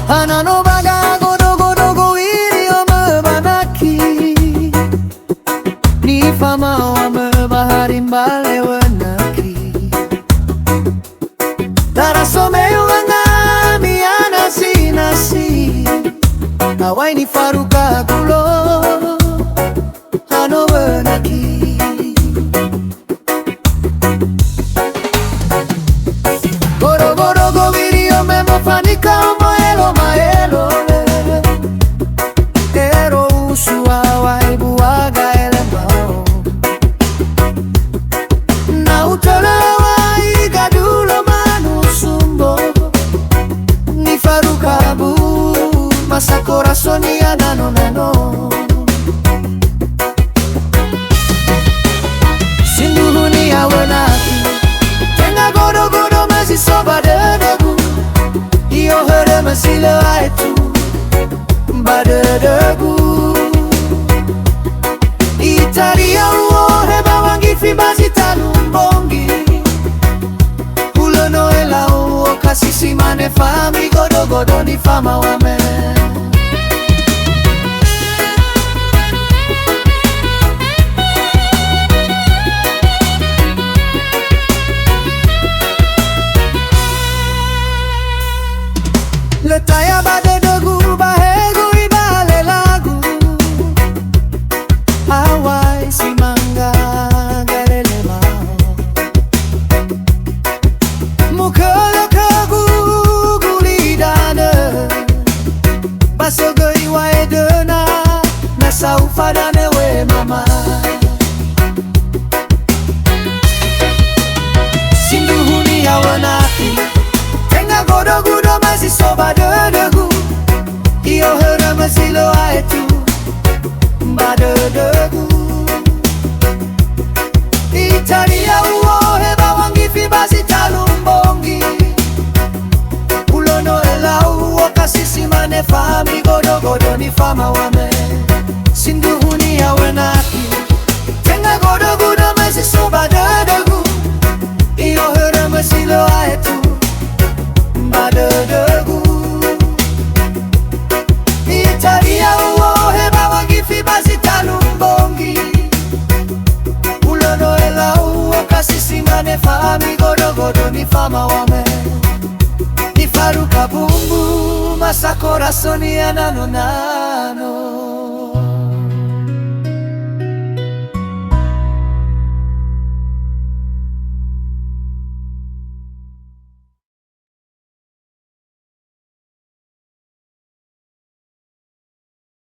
Anano baga godo godo go iri ome banaki. Ni fama ome baharin bale wenaki. Darasomeu angami anasi nasi. Awai ni faruka gulo ano wenaki. Godo godo go iri ome mofanika maelo maelo le. Ero usua wai buaga ele mao. Na utole wai gadulo manusumbo. Ni faruka bu masa corazoni anano nano. Sinduhuni awenaki. Tenga godo godo masi soba dedegu. Io hore masile aitu badedegu. Italia uohe bawangifi basi talumbongi. Ulono ela uo kasisi mane fami godo godo ni fama wame. Letaya badedegu bahegu ibale lagu. Hawaii simanga galele mao. Mukolo kagu gulidane. Basogo iwa edena nasa ufadane we mama. Sinduhuni awanaki. Tenga godo godo masi soba dedegu. Io hore masilo aitu badedegu. Italia uohe bawangifi basi talumbongi. Ulono ela uo kasisi mane fami godo godo ni fama wame. Sinduhuni awenaki. Tenga godo godo masi soba dedegu. Io hore masilo aitu badedegu. Italia uohe bawangifi basi talumbongi. Ulono ela uo kasisi mane fami godo godo ni fama wame. Ni faruka bumbu masa corazoni anano nano.